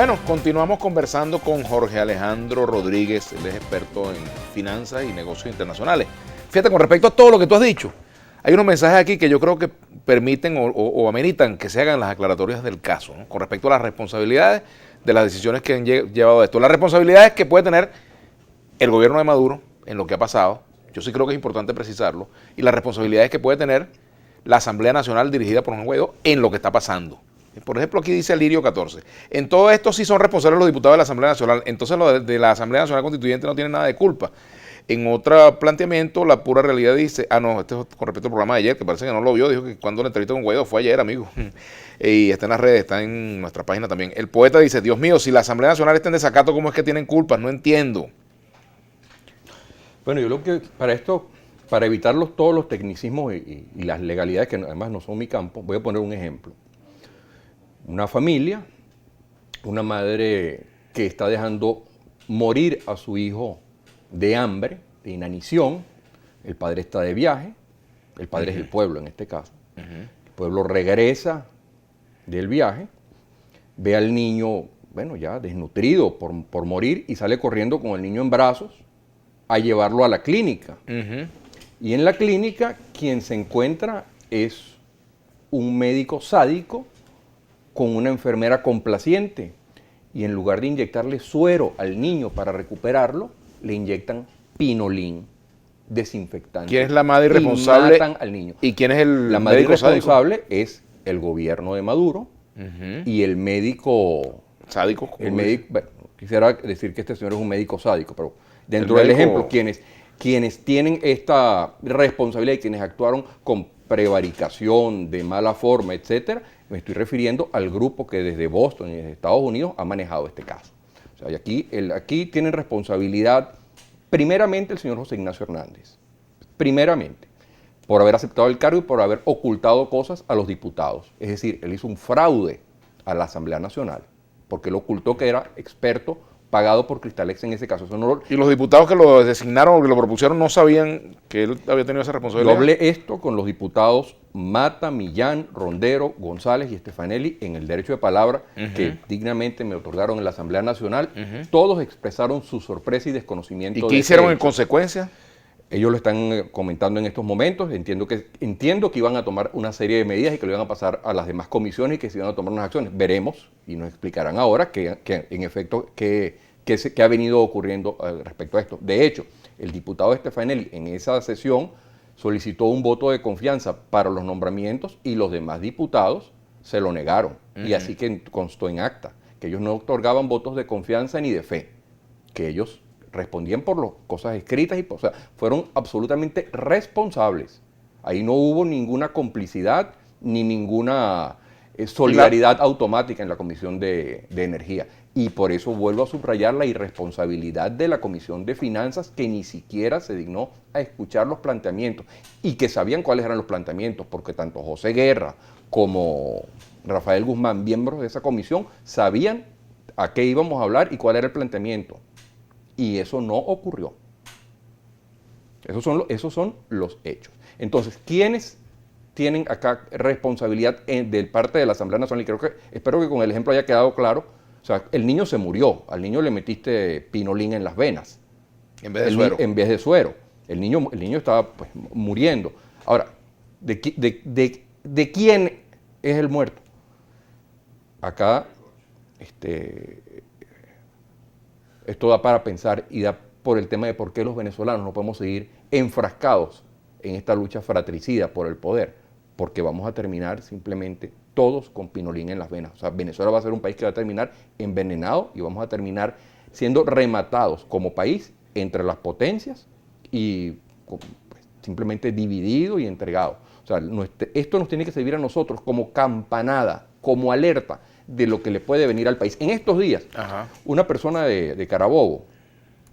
Bueno, continuamos conversando con Jorge Alejandro Rodríguez, él es experto en finanzas y negocios internacionales. Fíjate, con respecto a todo lo que tú has dicho, hay unos mensajes aquí que yo creo que permiten o ameritan que se hagan las aclaratorias del caso, ¿no? Con respecto a las responsabilidades de las decisiones que han llevado a esto. Las responsabilidades que puede tener el gobierno de Maduro en lo que ha pasado, yo sí creo que es importante precisarlo, y las responsabilidades que puede tener la Asamblea Nacional dirigida por Juan Guaidó en lo que está pasando. Por ejemplo, aquí dice Lirio 14. En todo esto sí son responsables los diputados de la Asamblea Nacional. Entonces lo de la Asamblea Nacional Constituyente no tiene nada de culpa. En otro planteamiento, la pura realidad dice, no, este es con respecto al programa de ayer, que parece que no lo vio, dijo que cuando la entrevista con Guaidó fue ayer, amigo. Y está en las redes, está en nuestra página también. El poeta dice, Dios mío, si la Asamblea Nacional está en desacato, ¿cómo es que tienen culpas? No entiendo. Bueno, yo creo que para esto, para evitar todos los tecnicismos y las legalidades, que además no son mi campo, voy a poner un ejemplo. Una familia, una madre que está dejando morir a su hijo de hambre, de inanición, el padre está de viaje, el padre es el pueblo en este caso, el pueblo regresa del viaje, ve al niño, bueno, ya desnutrido por morir y sale corriendo con el niño en brazos a llevarlo a la clínica. Y en la clínica quien se encuentra es un médico sádico con una enfermera complaciente, y en lugar de inyectarle suero al niño para recuperarlo, le inyectan pinolín, desinfectante. ¿Quién es la madre responsable? Y matan al niño. ¿Y quién es el La madre médico responsable sádico? es el gobierno de Maduro y el médico sádico. Bueno, quisiera decir que este señor es un médico sádico, pero dentro El del médico... ejemplo, quienes tienen esta responsabilidad y quienes actuaron con prevaricación, de mala forma, etcétera, me estoy refiriendo al grupo que desde Boston y desde Estados Unidos ha manejado este caso. O sea, aquí tienen responsabilidad primeramente el señor José Ignacio Hernández, primeramente, por haber aceptado el cargo y por haber ocultado cosas a los diputados. Es decir, él hizo un fraude a la Asamblea Nacional, porque él ocultó que era experto pagado por Cristalex en ese caso. Eso no y los diputados que lo designaron o que lo propusieron no sabían que él había tenido esa responsabilidad. Yo hablé esto con los diputados Mata, Millán, Rondero, González y Stefanelli en el derecho de palabra que dignamente me otorgaron en la Asamblea Nacional. Todos expresaron su sorpresa y desconocimiento. ¿Y qué hicieron en consecuencia? Ellos lo están comentando en estos momentos. Entiendo que iban a tomar una serie de medidas y que lo iban a pasar a las demás comisiones y que se iban a tomar unas acciones. Veremos y nos explicarán ahora que en efecto qué ha venido ocurriendo respecto a esto. De hecho, el diputado Stefanelli en esa sesión solicitó un voto de confianza para los nombramientos y los demás diputados se lo negaron. Y así que constó en acta que ellos no otorgaban votos de confianza ni de fe, que ellos respondían por las cosas escritas, o sea, fueron absolutamente responsables. Ahí no hubo ninguna complicidad ni ninguna solidaridad automática en la Comisión de Energía. Y por eso vuelvo a subrayar la irresponsabilidad de la Comisión de Finanzas, que ni siquiera se dignó a escuchar los planteamientos y que sabían cuáles eran los planteamientos, porque tanto José Guerra como Rafael Guzmán, miembros de esa comisión, sabían a qué íbamos a hablar y cuál era el planteamiento. Y eso no ocurrió. Esos son los hechos. Entonces, ¿quiénes tienen acá responsabilidad de parte de la Asamblea Nacional? Y espero que con el ejemplo haya quedado claro. O sea, el niño se murió. Al niño le metiste pinolín en las venas. En vez de suero. En vez de suero. El niño estaba pues, muriendo. Ahora, ¿de quién es el muerto? Acá, esto da para pensar y da por el tema de por qué los venezolanos no podemos seguir enfrascados en esta lucha fratricida por el poder, porque vamos a terminar simplemente todos con pinolín en las venas. O sea, Venezuela va a ser un país que va a terminar envenenado y vamos a terminar siendo rematados como país entre las potencias y pues, simplemente dividido y entregado. O sea, esto nos tiene que servir a nosotros como campanada, como alerta de lo que le puede venir al país. En estos días, una persona de Carabobo,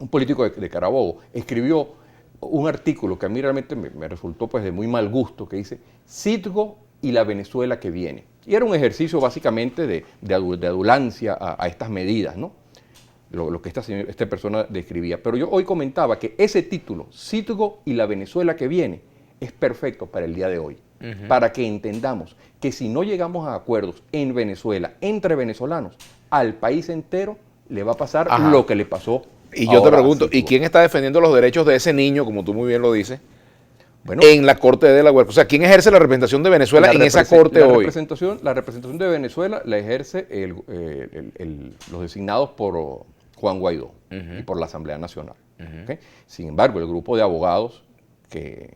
un político de Carabobo, escribió un artículo que a mí realmente me resultó pues, de muy mal gusto, que dice Citgo y la Venezuela que viene. Y era un ejercicio básicamente de adulancia a estas medidas, ¿no? Lo que esta persona describía. Pero yo hoy comentaba que ese título, Citgo y la Venezuela que viene, es perfecto para el día de hoy. Para que entendamos que si no llegamos a acuerdos en Venezuela, entre venezolanos, al país entero le va a pasar Ajá. lo que le pasó. Y yo te ahora a pregunto, ¿y Citgo. quién está defendiendo los derechos de ese niño, como tú muy bien lo dices, Bueno, en la Corte de Delaware? O sea, ¿quién ejerce la representación de Venezuela en esa Corte hoy? La representación de Venezuela la ejerce los designados por Juan Guaidó y por la Asamblea Nacional. ¿Ok? Sin embargo, el grupo de abogados que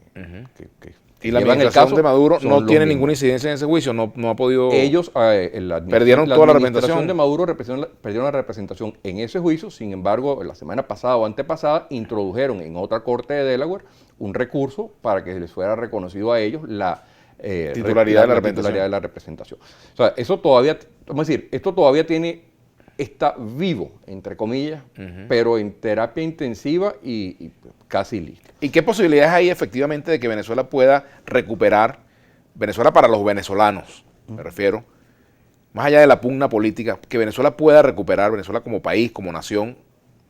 Y la llevan el administración caso de Maduro son no los tiene mismos. ninguna incidencia en ese juicio, no ha podido... Ellos, Perdieron toda la representación. de Maduro perdieron la representación en ese juicio. Sin embargo, la semana pasada o antepasada introdujeron en otra corte de Delaware un recurso para que les fuera reconocido a ellos la Titularidad de la titularidad de la representación. O sea, eso todavía, vamos a decir, esto todavía está vivo, entre comillas, pero en terapia intensiva y casi listo. ¿Y qué posibilidades hay efectivamente de que Venezuela pueda recuperar, Venezuela para los venezolanos, me refiero, más allá de la pugna política, que Venezuela pueda recuperar, Venezuela como país, como nación,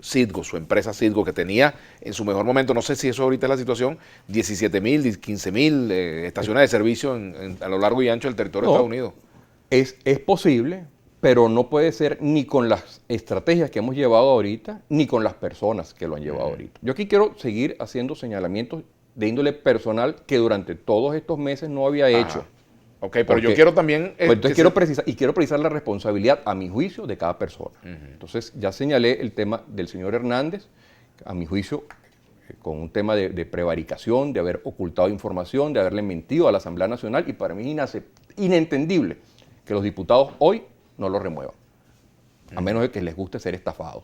Citgo, su empresa Citgo, que tenía en su mejor momento, no sé si eso ahorita es la situación, 17.000, 15.000 estaciones de servicio a lo largo y ancho del territorio de Estados Unidos? Es posible, pero no puede ser ni con las estrategias que hemos llevado ahorita, ni con las personas que lo han llevado ahorita. Yo aquí quiero seguir haciendo señalamientos de índole personal que durante todos estos meses no había hecho. Ok, pero yo quiero también... Pues entonces quiero precisar la responsabilidad, a mi juicio, de cada persona. Entonces ya señalé el tema del señor Hernández, a mi juicio, con un tema de prevaricación, de haber ocultado información, de haberle mentido a la Asamblea Nacional, y para mí es inentendible que los diputados hoy no lo remuevan, a menos de que les guste ser estafados.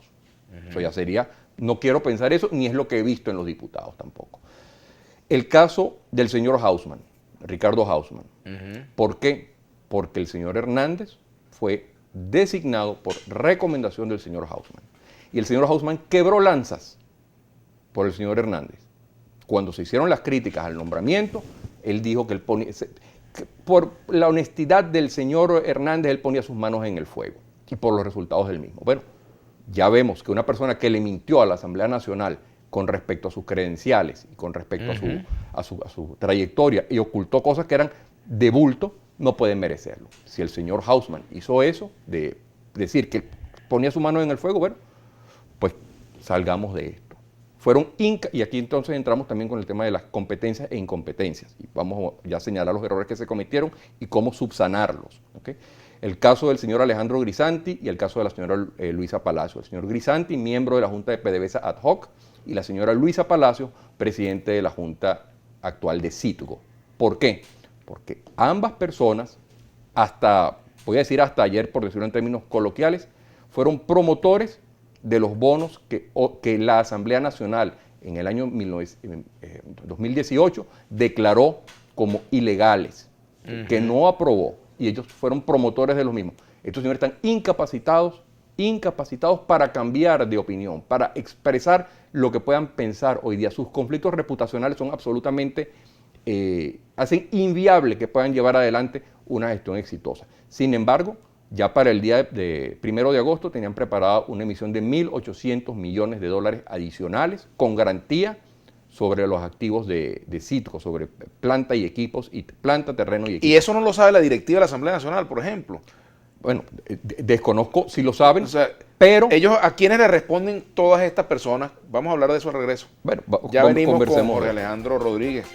Eso ya sería, no quiero pensar eso, ni es lo que he visto en los diputados tampoco. El caso del señor Hausmann, Ricardo Hausmann. ¿Por qué? Porque el señor Hernández fue designado por recomendación del señor Hausmann. Y el señor Hausmann quebró lanzas por el señor Hernández. Cuando se hicieron las críticas al nombramiento, él dijo que por la honestidad del señor Hernández, él ponía sus manos en el fuego y por los resultados del mismo. Bueno, ya vemos que una persona que le mintió a la Asamblea Nacional con respecto a sus credenciales y con respecto a su trayectoria y ocultó cosas que eran de bulto, no puede merecerlo. Si el señor Hausmann hizo eso, de decir que ponía su mano en el fuego, bueno, pues salgamos de esto. Y aquí entonces entramos también con el tema de las competencias e incompetencias. Y vamos ya a señalar los errores que se cometieron y cómo subsanarlos. ¿Okay? El caso del señor Alejandro Grisanti y el caso de la señora Luisa Palacio. El señor Grisanti, miembro de la Junta de PDVSA ad hoc, y la señora Luisa Palacio, presidente de la Junta actual de Citgo. ¿Por qué? Porque ambas personas, voy a decir hasta ayer, por decirlo en términos coloquiales, fueron promotores de los bonos que la Asamblea Nacional en el año 2018 declaró como ilegales, que no aprobó, y ellos fueron promotores de los mismos. Estos señores están incapacitados para cambiar de opinión, para expresar lo que puedan pensar hoy día. Sus conflictos reputacionales son absolutamente, hacen inviable que puedan llevar adelante una gestión exitosa. Sin embargo, ya para el día de 1 de agosto tenían preparada una emisión de $1.800 millones adicionales con garantía sobre los activos de Citgo, sobre planta, terreno y equipos. Y eso no lo sabe la directiva de la Asamblea Nacional, por ejemplo. Bueno, desconozco si lo saben, O sea, pero... ellos, ¿a quiénes le responden todas estas personas? Vamos a hablar de eso al regreso. Bueno, Ya venimos con conversemos. Jorge Alejandro Rodríguez.